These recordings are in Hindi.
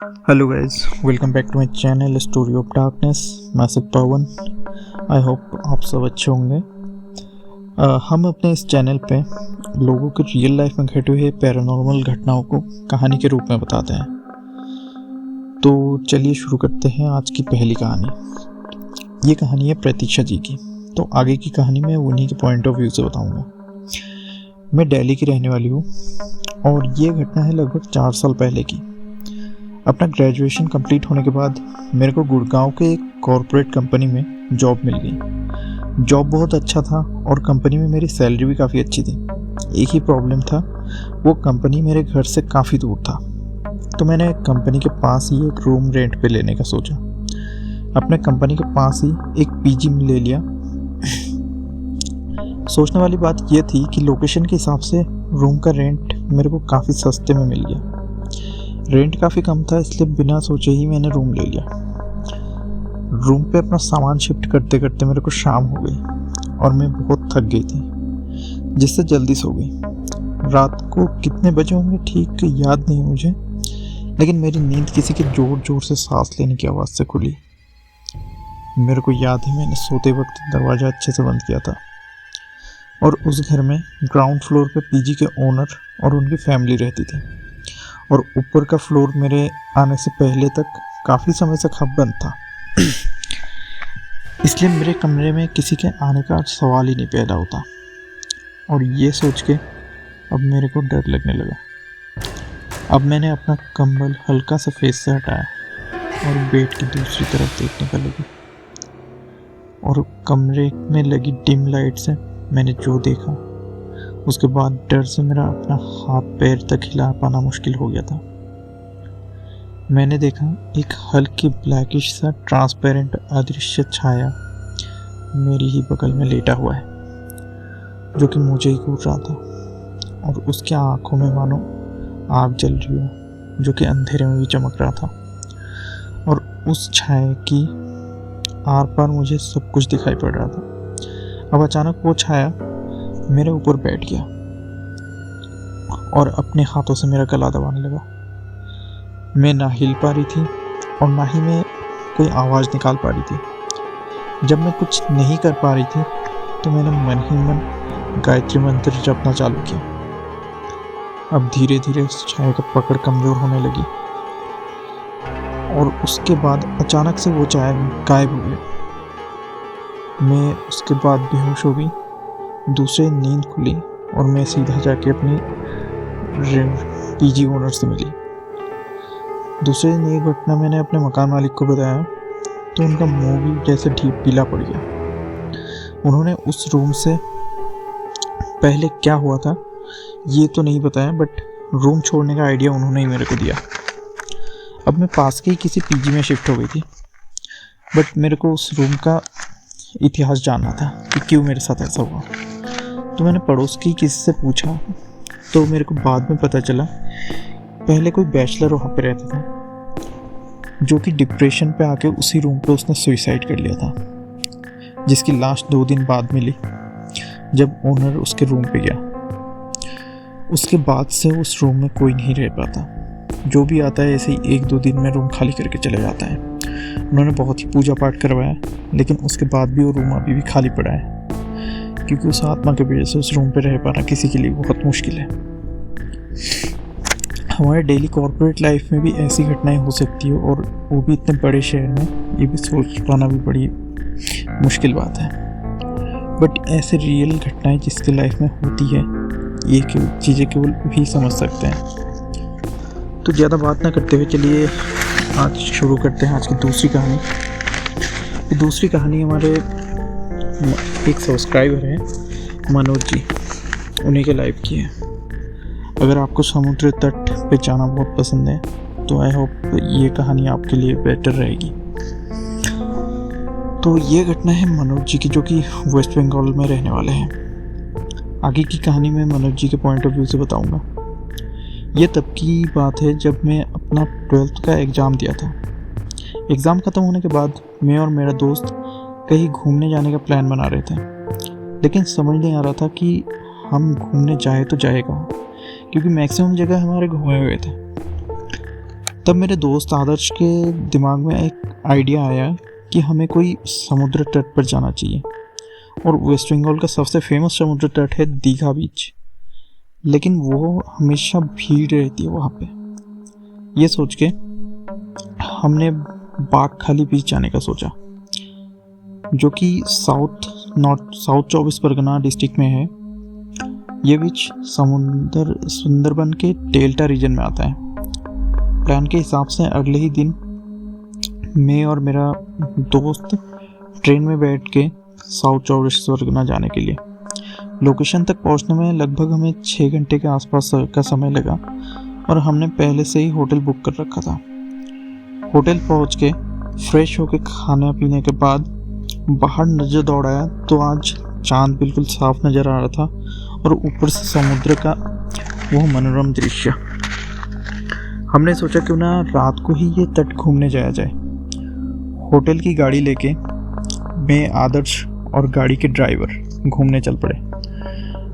Hello guys, welcome back to my channel story of darkness. मैं सिर्फ पवन। आई होप आप सब अच्छे होंगे। हम अपने इस चैनल पे लोगों के रियल लाइफ में घटे हुए पैरानॉर्मल घटनाओं को कहानी के रूप में बताते हैं। तो चलिए शुरू करते हैं आज की पहली कहानी। ये कहानी है प्रतीक्षा जी की। तो आगे की कहानी मैं उन्हीं के पॉइंट ऑफ व्यू से बताऊंगा। मैं दिल्ली की रहने वाली हूँ और ये घटना है लगभग 4 साल पहले की। अपना ग्रेजुएशन कंप्लीट होने के बाद मेरे को गुड़गांव के एक कॉरपोरेट कंपनी में जॉब मिल गई। जॉब बहुत अच्छा था और कंपनी में मेरी सैलरी भी काफ़ी अच्छी थी। एक ही प्रॉब्लम था, वो कंपनी मेरे घर से काफ़ी दूर था। तो मैंने कंपनी के पास ही एक रूम रेंट पे लेने का सोचा। अपने कंपनी के पास ही एक पीजी में ले लिया। सोचने वाली बात यह थी कि लोकेशन के हिसाब से रूम का रेंट मेरे को काफ़ी सस्ते में मिल गया। रेंट काफ़ी कम था, इसलिए बिना सोचे ही मैंने रूम ले लिया। रूम पे अपना सामान शिफ्ट करते करते मेरे को शाम हो गई और मैं बहुत थक गई थी, जिससे जल्दी सो गई। रात को कितने बजे होंगे ठीक याद नहीं मुझे, लेकिन मेरी नींद किसी के जोर जोर से सांस लेने की आवाज़ से खुली। मेरे को याद है मैंने सोते वक्त दरवाज़ा अच्छे से बंद किया था और उस घर में ग्राउंड फ्लोर पे पीजी के ओनर और उनकी फैमिली रहती थी और ऊपर का फ्लोर मेरे आने से पहले तक काफ़ी समय से खब बंद था। इसलिए मेरे कमरे में किसी के आने का सवाल ही नहीं पैदा होता। और ये सोच के अब मेरे को डर लगने लगा। अब मैंने अपना कंबल हल्का सा फेस से हटाया और बेड की दूसरी तरफ देखने का लगी और कमरे में लगी डिम लाइट से मैंने जो देखा, उसके बाद डर से मेरा अपना हाथ पैर तक हिला पाना मुश्किल हो गया था। मैंने देखा एक हल्की ब्लैकिश सा ट्रांसपेरेंट अदृश्य छाया मेरी ही बगल में लेटा हुआ है, जो कि मुझे ही घूर रहा था और उसके आंखों में मानो आग जल रही हो, जो कि अंधेरे में भी चमक रहा था। और उस छाया की आर पार मुझे सब कुछ दिखाई पड़ रहा था। अब अचानक वो छाया मेरे ऊपर बैठ गया और अपने हाथों से मेरा गला दबाने लगा। मैं ना हिल पा रही थी और ना ही मैं कोई आवाज़ निकाल पा रही थी। जब मैं कुछ नहीं कर पा रही थी तो मैंने मन ही मन गायत्री मंत्र जपना चालू किया। अब धीरे धीरे उस छाया का पकड़ कमज़ोर होने लगी और उसके बाद अचानक से वो छाया गायब हो गई। मैं उसके बाद बेहोश हो गई। दूसरे नींद खुली और मैं सीधा जाके अपनी पीजी ओनर से मिली। दूसरे दिन ये घटना मैंने अपने मकान मालिक को बताया तो उनका मुंह भी जैसे ढीप पीला पड़ गया। उन्होंने उस रूम से पहले क्या हुआ था ये तो नहीं बताया, बट रूम छोड़ने का आइडिया उन्होंने ही मेरे को दिया। अब मैं पास के ही किसी पीजी में शिफ्ट हो गई थी, बट मेरे को उस रूम का इतिहास जानना था कि क्यों मेरे साथ ऐसा हुआ। तो मैंने पड़ोस की किसी से पूछा तो मेरे को बाद में पता चला पहले कोई बैचलर वहाँ पे रहता था, जो कि डिप्रेशन पे आके उसी रूम पे उसने सुसाइड कर लिया था, जिसकी लाश 2 दिन बाद मिली जब ओनर उसके रूम पे गया। उसके बाद से उस रूम में कोई नहीं रह पाता। जो भी आता है ऐसे ही 1-2 दिन में रूम खाली करके चले जाता है। उन्होंने बहुत ही पूजा पाठ करवाया, लेकिन उसके बाद भी वो रूम अभी भी खाली पड़ा है, क्योंकि उस आत्मा के वजह से उस रूम पे रह पाना किसी के लिए बहुत मुश्किल है। हमारे डेली कॉर्पोरेट लाइफ में भी ऐसी घटनाएं हो सकती है और वो भी इतने बड़े शहर में, ये भी सोच पाना भी बड़ी मुश्किल बात है। बट ऐसे रियल घटनाएं जिसके लाइफ में होती है, ये चीज़ें केवल भी समझ सकते हैं। तो ज़्यादा बात ना करते हुए चलिए आज शुरू करते हैं आज की दूसरी कहानी। दूसरी कहानी हमारे एक सब्सक्राइबर है मनोज जी, उन्हीं के लाइफ की है। अगर आपको समुद्र तट पे जाना बहुत पसंद है तो आई होप ये कहानी आपके लिए बेटर रहेगी। तो ये घटना है मनोज जी की, जो कि वेस्ट बंगाल में रहने वाले हैं। आगे की कहानी मैं मनोज जी के पॉइंट ऑफ व्यू से बताऊंगा। ये तब की बात है जब मैं अपना 12th का एग्ज़ाम दिया था। एग्ज़ाम ख़त्म होने के बाद मैं और मेरा दोस्त कहीं घूमने जाने का प्लान बना रहे थे, लेकिन समझ नहीं आ रहा था कि हम घूमने जाए तो जाए कहाँ, क्योंकि मैक्सिमम जगह हमारे घूमे हुए थे। तब मेरे दोस्त आदर्श के दिमाग में एक आइडिया आया कि हमें कोई समुद्र तट पर जाना चाहिए, और वेस्ट बंगाल का सबसे फेमस समुद्र तट है दीघा बीच, लेकिन वो हमेशा भीड़ रहती है वहाँ पे। ये सोच के हमने बागखाली बीच जाने का सोचा, जो कि साउथ 24 परगना डिस्ट्रिक्ट में है। ये बीच सुंदरबन के डेल्टा रीजन में आता है। प्लान के हिसाब से अगले ही दिन मैं और मेरा दोस्त ट्रेन में बैठ के साउथ 24 परगना जाने के लिए। लोकेशन तक पहुंचने में लगभग हमें 6 घंटे के आसपास का समय लगा, और हमने पहले से ही होटल बुक कर रखा था। होटल पहुंच के फ्रेश होके खाने पीने के बाद बाहर नजर दौड़ाया तो आज चांद बिल्कुल साफ नज़र आ रहा था, और ऊपर से समुद्र का वो मनोरम दृश्य। हमने सोचा क्यों ना रात को ही ये तट घूमने जाया जाए। होटल की गाड़ी लेके मैं, आदर्श और गाड़ी के ड्राइवर घूमने चल पड़े।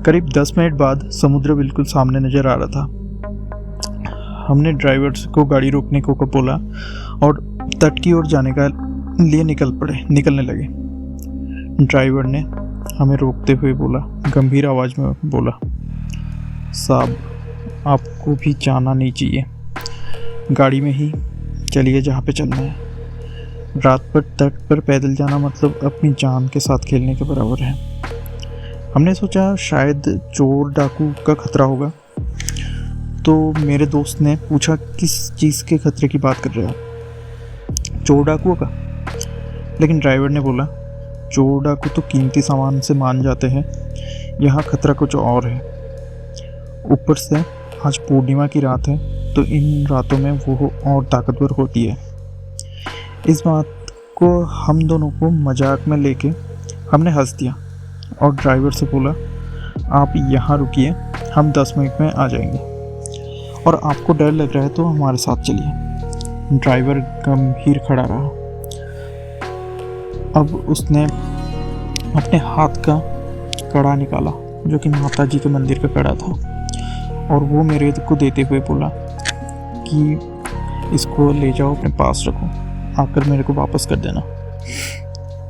करीब 10 मिनट बाद समुद्र बिल्कुल सामने नज़र आ रहा था। हमने ड्राइवर को गाड़ी रोकने को बोला और तट की ओर जाने का लिए निकलने लगे। ड्राइवर ने हमें रोकते हुए बोला, गंभीर आवाज़ में बोला, साहब आपको भी जाना नहीं चाहिए, गाड़ी में ही चलिए जहाँ पे चलना है। रात पर तट पर पैदल जाना मतलब अपनी जान के साथ खेलने के बराबर है। हमने सोचा शायद चोर डाकू का खतरा होगा, तो मेरे दोस्त ने पूछा किस चीज़ के खतरे की बात कर रहे हो, चोर डाकुओं का? लेकिन ड्राइवर ने बोला, चोर डाकू तो कीमती सामान से मान जाते हैं, यहाँ खतरा कुछ और है। ऊपर से आज पूर्णिमा की रात है, तो इन रातों में वो और ताकतवर होती है। इस बात को हम दोनों को मजाक में लेके हमने हंस दिया और ड्राइवर से बोला, आप यहाँ रुकिए, हम 10 मिनट में आ जाएंगे, और आपको डर लग रहा है तो हमारे साथ चलिए। ड्राइवर गंभीर खड़ा रहा। अब उसने अपने हाथ का कड़ा निकाला, जो कि माता जी के मंदिर का कड़ा था, और वो मेरे को देते हुए बोला कि इसको ले जाओ, अपने पास रखो, आकर मेरे को वापस कर देना।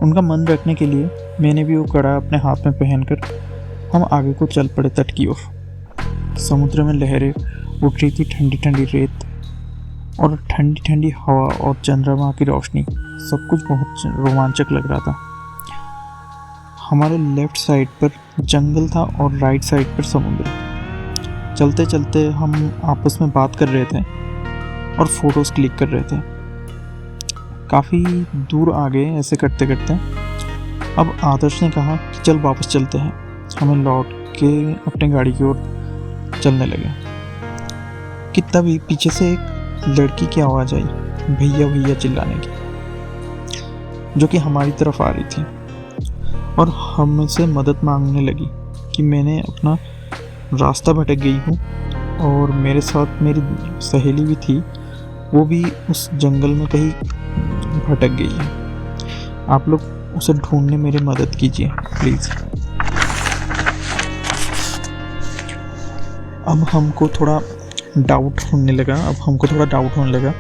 उनका मन रखने के लिए मैंने भी वो कड़ा अपने हाथ में पहनकर हम आगे को चल पड़े तट की ओर। समुद्र में लहरें उठ रही थी, ठंडी ठंडी रेत और ठंडी ठंडी हवा और चंद्रमा की रोशनी, सब कुछ बहुत रोमांचक लग रहा था। हमारे लेफ्ट साइड पर जंगल था और राइट साइड पर समुद्र। चलते चलते हम आपस में बात कर रहे थे और फोटोज क्लिक कर रहे थे। काफ़ी दूर आगे ऐसे करते करते अब आदर्श ने कहा कि चल वापस चलते हैं। हमें लौट के अपने गाड़ी की ओर चलने लगे कि तभी पीछे से एक लड़की की आवाज़ आई, भैया भैया चिल्लाने की, जो कि हमारी तरफ आ रही थी और हमसे मदद मांगने लगी कि मैंने अपना रास्ता भटक गई हूँ, और मेरे साथ मेरी सहेली भी थी, वो भी उस जंगल में कहीं भटक गई है। आप लोग उसे ढूंढने मेरी मदद कीजिए प्लीज़। अब हमको थोड़ा डाउट होने लगा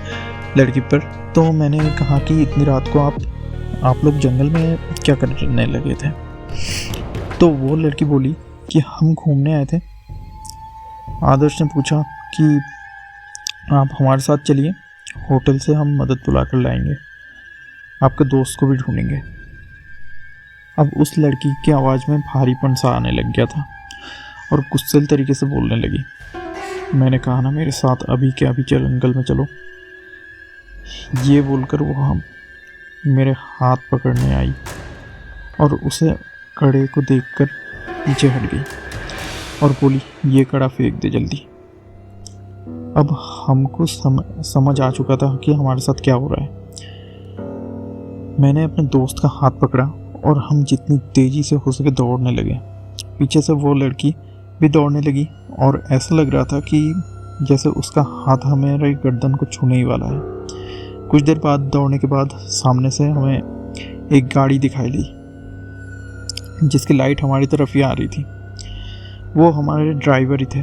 लड़की पर। तो मैंने कहा कि इतनी रात को आप लोग जंगल में क्या करने लगे थे? तो वो लड़की बोली कि हम घूमने आए थे। आदर्श ने पूछा कि आप हमारे साथ चलिए, होटल से हम मदद बुला कर लाएंगे, आपके दोस्त को भी ढूंढेंगे। अब उस लड़की की आवाज़ में भारीपन सा आने लग गया था और गुस्सेल तरीके से बोलने लगी। मैंने कहा ना मेरे साथ अभी के अभी जंगल में चलो। ये बोलकर वो हम मेरे हाथ पकड़ने आई और उसे कड़े को देखकर पीछे हट गई और बोली, ये कड़ा फेंक दे जल्दी। अब हमको समझ आ चुका था कि हमारे साथ क्या हो रहा है। मैंने अपने दोस्त का हाथ पकड़ा और हम जितनी तेज़ी से हो सके दौड़ने लगे। पीछे से वो लड़की भी दौड़ने लगी और ऐसा लग रहा था कि जैसे उसका हाथ हमारे गर्दन को छूने ही वाला है। कुछ देर बाद दौड़ने के बाद सामने से हमें एक गाड़ी दिखाई दी, जिसकी लाइट हमारी तरफ ही आ रही थी। वो हमारे ड्राइवर ही थे।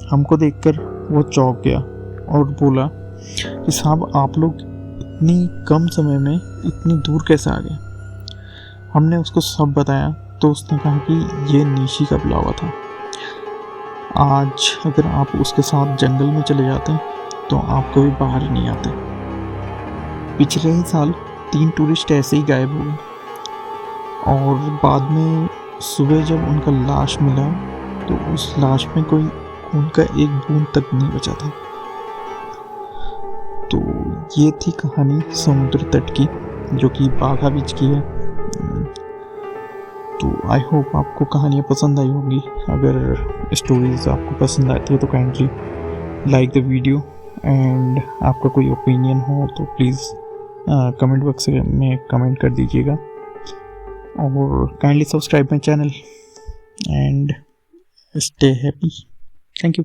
हमको देखकर वो चौंक गया और बोला कि साहब आप लोग इतनी कम समय में इतनी दूर कैसे आ गए। हमने उसको सब बताया तो उसने कहा कि ये निशी का बुलावा था। आज अगर आप उसके साथ जंगल में चले जाते तो आप कभी बाहर ही नहीं आते। पिछले ही साल 3 टूरिस्ट ऐसे ही गायब हो गए और बाद में सुबह जब उनका लाश मिला तो उस लाश में कोई खून का एक बूंद तक नहीं बचा था। तो ये थी कहानी समुद्र तट की, जो कि बाघा बीच की है। तो आई होप आपको कहानियाँ पसंद आई होंगी। अगर स्टोरीज आपको पसंद आती है तो kindly like the video, and आपका कोई ओपिनियन हो तो प्लीज़ कमेंट बॉक्स में कमेंट कर दीजिएगा, और kindly subscribe my channel and stay happy. Thank you.